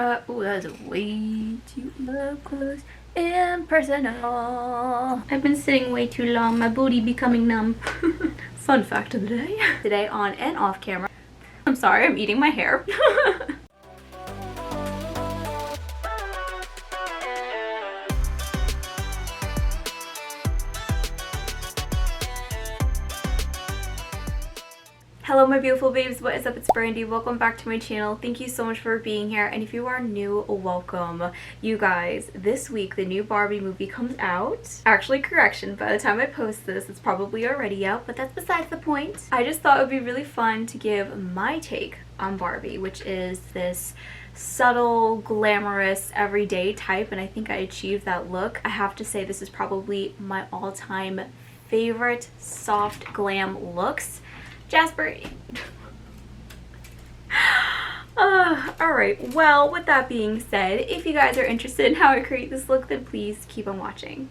Oh, that's way too up close and personal. I've been sitting way too long, my booty becoming numb. Fun fact of the day. Today on and off camera. I'm sorry, I'm eating my hair. Hello my beautiful babes, what is up? It's Brandi. Welcome back to my channel. Thank you so much for being here, and if you are new, welcome. You guys, this week the new Barbie movie comes out. Actually, correction, by the time I post this it's probably already out, but that's besides the point. I just thought it would be really fun to give my take on Barbie, which is this subtle, glamorous, everyday type, and I think I achieved that look. I have to say this is probably my all-time favorite soft glam looks. Jasper. Alright, well, with that being said, if you guys are interested in how I create this look, then please keep on watching.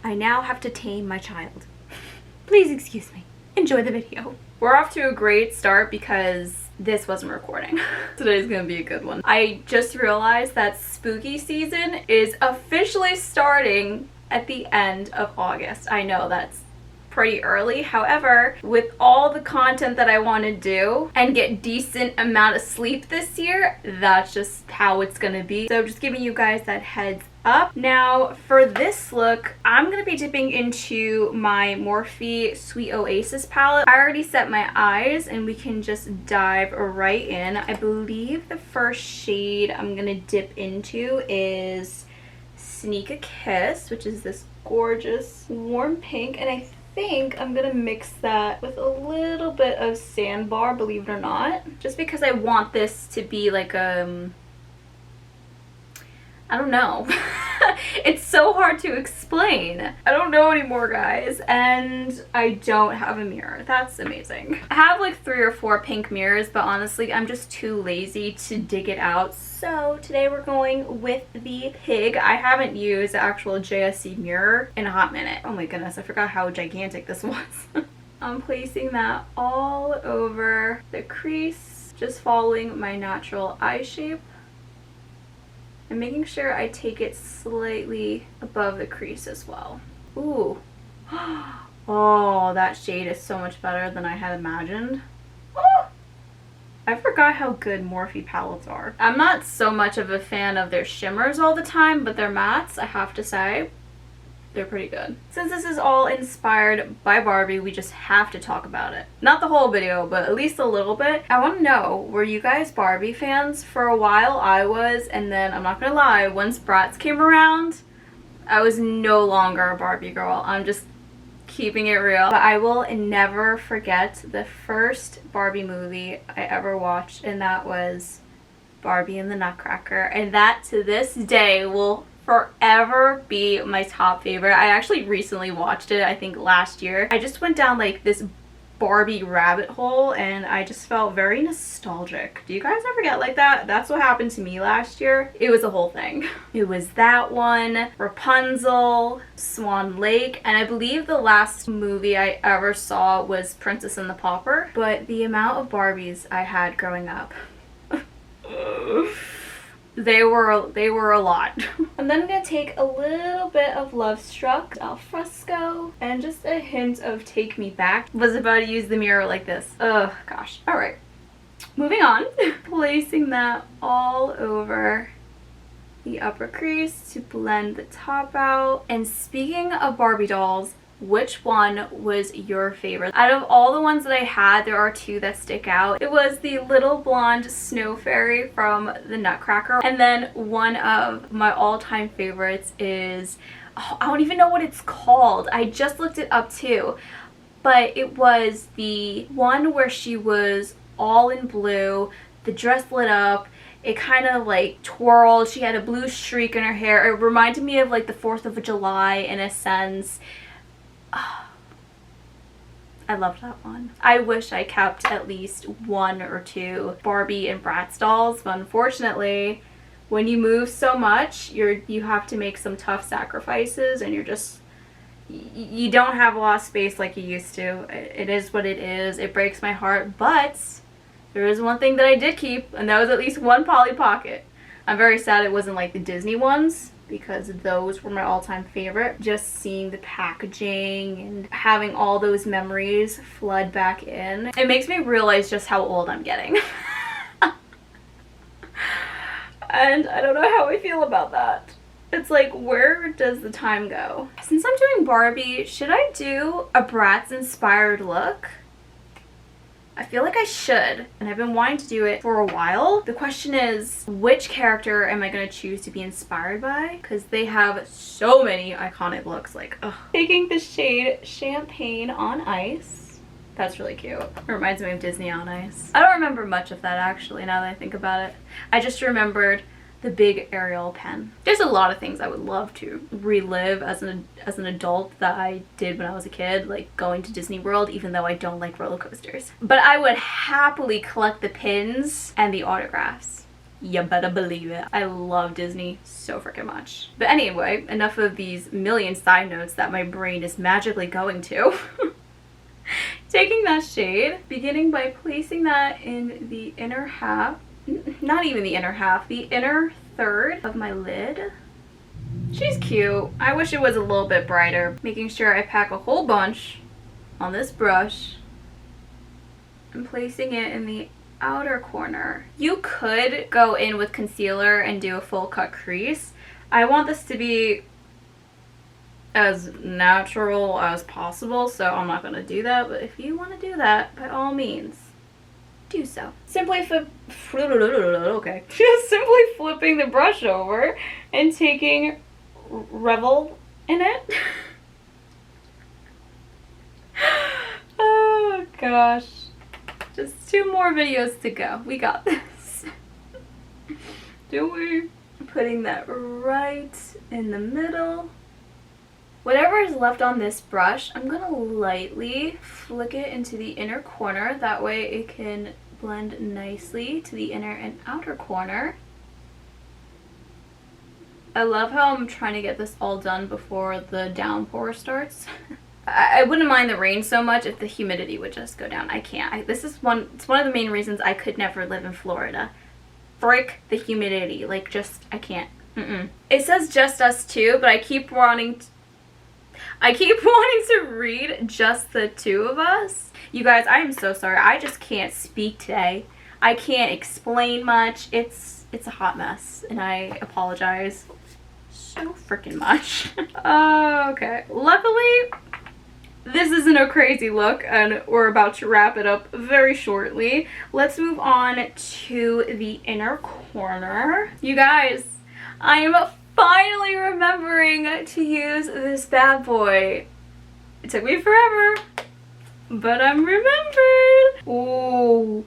I now have to tame my child. Please excuse me. Enjoy the video. We're off to a great start because this wasn't recording. Today's gonna be a good one. I just realized that spooky season is officially starting at the end of August. I know that's pretty early. However, with all the content that I want to do and get decent amount of sleep this year, that's just how it's gonna be. So just giving you guys that heads up. Now for this look, I'm gonna be dipping into my Morphe Sweet Oasis palette. I already set my eyes and we can just dive right in. I believe the first shade I'm gonna dip into is Sneak a Kiss, which is this gorgeous warm pink, and I think I'm gonna mix that with a little bit of Sandbar, believe it or not, just because I want this to be like I don't know. It's so hard to explain. I don't know anymore, guys, and I don't have a mirror. That's amazing. I have like 3 or 4 pink mirrors, but honestly I'm just too lazy to dig it out. So today we're going with the Pig. I haven't used the actual JSC mirror in a hot minute. Oh my goodness, I forgot how gigantic this was. I'm placing that all over the crease, just following my natural eye shape and making sure I take it slightly above the crease as well. Ooh. Oh, that shade is so much better than I had imagined. Oh, I forgot how good Morphe palettes are. I'm not so much of a fan of their shimmers all the time, but their mattes, I have to say, they're pretty good. Since this is all inspired by Barbie, we just have to talk about it. Not the whole video, but at least a little bit. I want to know, were you guys Barbie fans? For a while I was, and then I'm not gonna lie, once Bratz came around, I was no longer a Barbie girl. I'm just keeping it real. But I will never forget the first Barbie movie I ever watched, and that was Barbie and the Nutcracker, and that to this day will forever be my top favorite. I actually recently watched it, I think last year. I just went down like this Barbie rabbit hole and I just felt very nostalgic. Do you guys ever get like that? That's what happened to me last year. It was a whole thing. It was that one, Rapunzel, Swan Lake, and I believe the last movie I ever saw was Princess and the Pauper. But the amount of Barbies I had growing up, They were a lot. And then I'm gonna take a little bit of Love Struck, Al Fresco, and just a hint of Take Me Back. Was about to use the mirror like this. Oh gosh. Alright. Moving on. Placing that all over the upper crease to blend the top out. And speaking of Barbie dolls, which one was your favorite? Out of all the ones that I had, there are 2 that stick out. It was the little blonde snow fairy from the Nutcracker, and then one of my all-time favorites is, oh, I don't even know what it's called. I just looked it up too, but it was the one where she was all in blue, the dress lit up, it kind of like twirled, she had a blue streak in her hair. It reminded me of like the 4th of July in a sense. I loved that one. I wish I kept at least 1 or 2 Barbie and Bratz dolls, but unfortunately when you move so much, you have to make some tough sacrifices, and you don't have a lot of space like you used to. It is what it is. It breaks my heart, but there is one thing that I did keep, and that was at least 1 Polly Pocket. I'm very sad it wasn't like the Disney ones, because those were my all-time favorite. Just seeing the packaging and having all those memories flood back in. It makes me realize just how old I'm getting. And I don't know how I feel about that. It's like, where does the time go? Since I'm doing Barbie, should I do a Bratz inspired look? I feel like I should, and I've been wanting to do it for a while. The question is, which character am I going to choose to be inspired by? Because they have so many iconic looks, like, ugh. Taking the shade Champagne on Ice. That's really cute. It reminds me of Disney on Ice. I don't remember much of that, actually, now that I think about it. I just remembered the big Ariel pen. There's a lot of things I would love to relive as an adult that I did when I was a kid, like going to Disney World, even though I don't like roller coasters. But I would happily collect the pins and the autographs. You better believe it. I love Disney so freaking much. But anyway, enough of these million side notes that my brain is magically going to. Taking that shade, beginning by placing that in the inner half, not even the inner half, the inner third of my lid. She's cute. I wish it was a little bit brighter. Making sure I pack a whole bunch on this brush and placing it in the outer corner. You could go in with concealer and do a full cut crease. I want this to be as natural as possible, so I'm not going to do that, but if you want to do that, by all means, do so. Simply okay. Just simply flipping the brush over and taking Revel in it. Oh gosh. Just 2 more videos to go. We got this. Don't we? Putting that right in the middle. Whatever is left on this brush, I'm going to lightly flick it into the inner corner. That way it can blend nicely to the inner and outer corner. I love how I'm trying to get this all done before the downpour starts. I wouldn't mind the rain so much if the humidity would just go down. I can't. It's one of the main reasons I could never live in Florida. Frick the humidity. Like, just, I can't. It says just us two, but I keep wanting to read just the 2 of us. You guys, I am so sorry. I just can't speak today. I can't explain much. It's a hot mess, and I apologize so freaking much. Okay. Luckily, this isn't a crazy look, and we're about to wrap it up very shortly. Let's move on to the inner corner. You guys, I am finally remembering to use this bad boy. It took me forever, but I'm remembered. Ooh,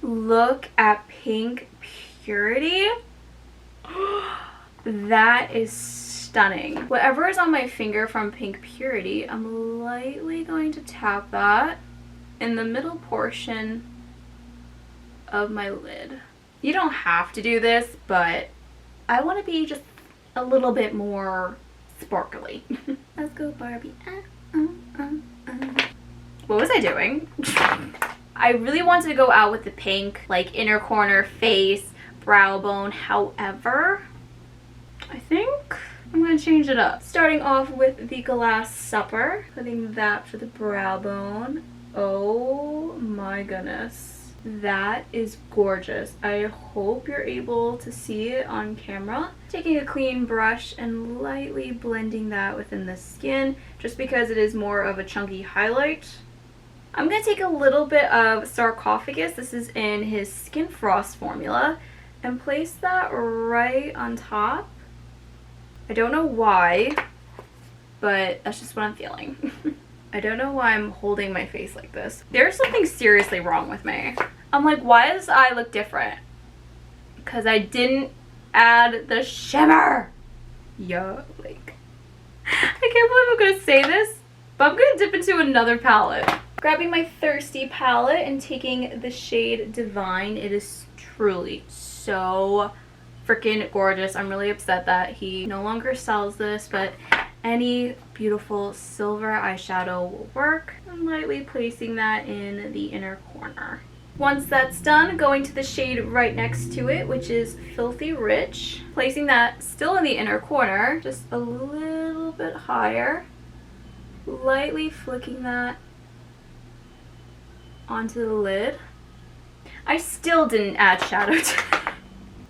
look at Pink Purity. That is stunning. Whatever is on my finger from Pink Purity, I'm lightly going to tap that in the middle portion of my lid. You don't have to do this, but I want to be just a little bit more sparkly. Let's go, Barbie. What was I doing? I really wanted to go out with the pink, like inner corner, face, brow bone. However, I think I'm going to change it up. Starting off with the Glass Supper. Putting that for the brow bone. Oh my goodness. That is gorgeous. I hope you're able to see it on camera. Taking a clean brush and lightly blending that within the skin, just because it is more of a chunky highlight. I'm going to take a little bit of Sarcophagus, this is in his Skin Frost formula, and place that right on top. I don't know why, but that's just what I'm feeling. I don't know why I'm holding my face like this. There's something seriously wrong with me. I'm like, why does this eye look different? Because I didn't add the shimmer. Yo, like, I can't believe I'm going to say this, but I'm going to dip into another palette. Grabbing my Thirsty palette and taking the shade Divine. It is truly so freaking gorgeous. I'm really upset that he no longer sells this, but any beautiful silver eyeshadow will work. I'm lightly placing that in the inner corner. Once that's done, going to the shade right next to it, which is Filthy Rich. Placing that still in the inner corner, just a little bit higher. Lightly flicking that onto the lid. I still didn't add shadow to it.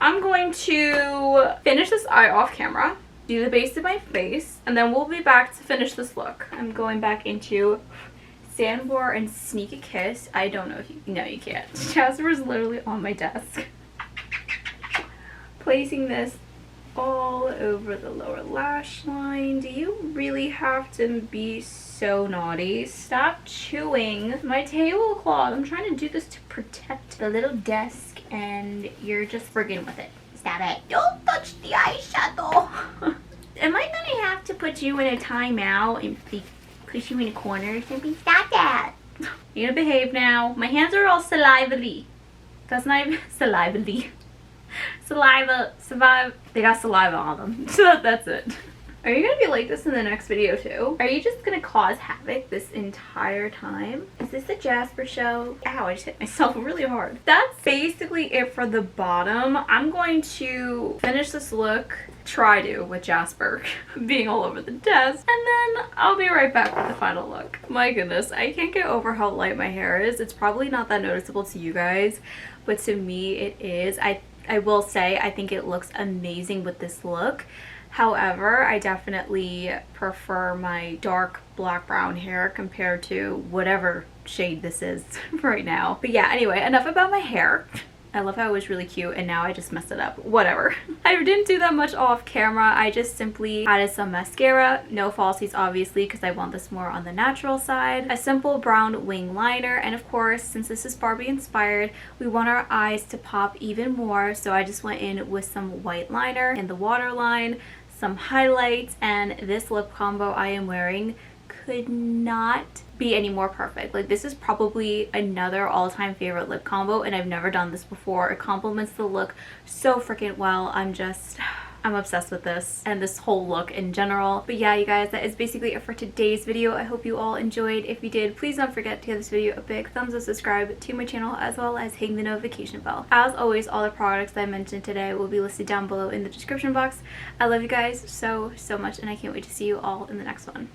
I'm going to finish this eye off camera, do the base of my face, and then we'll be back to finish this look. I'm going back into Sandbar and Sneak a Kiss. I don't know if you... No, you can't. Jasper's literally on my desk. Placing this all over the lower lash line. Do you really have to be so naughty? Stop chewing my tablecloth. I'm trying to do this to protect the little desk and you're just friggin' with it. Stop it. Don't touch the eyeshadow. Am I gonna have to put you in a timeout and push you in a corner or something? Stop that. You gonna behave now. My hands are all salivally. That's not even salivally. Saliva, they got saliva on them. So that's it. Are you gonna be like this in the next video too? Are you just gonna cause havoc this entire time? Is this a Jasper show? Ow, I just hit myself really hard. That's basically it for the bottom. I'm going to finish this look, try to, with Jasper being all over the desk, and then I'll be right back with the final look. My goodness, I can't get over how light my hair is. It's probably not that noticeable to you guys, but to me it is. I will say I think it looks amazing with this look. However, I definitely prefer my dark black brown hair compared to whatever shade this is right now. But yeah, anyway, enough about my hair. I love how it was really cute and now I just messed it up. Whatever. I didn't do that much off camera. I just simply added some mascara. No falsies obviously because I want this more on the natural side. A simple brown wing liner, and of course since this is Barbie inspired, we want our eyes to pop even more, so I just went in with some white liner in the waterline, some highlights, and this lip combo I am wearing could not be any more perfect. Like, this is probably another all-time favorite lip combo, and I've never done this before. It complements the look so freaking well. I'm obsessed with this and this whole look in general. But yeah, you guys, that is basically it for today's video. I hope you all enjoyed. If you did, please don't forget to give this video a big thumbs up, subscribe to my channel, as well as hitting the notification bell. As always, all the products that I mentioned today will be listed down below in the description box. I love you guys so much, and I can't wait to see you all in the next one.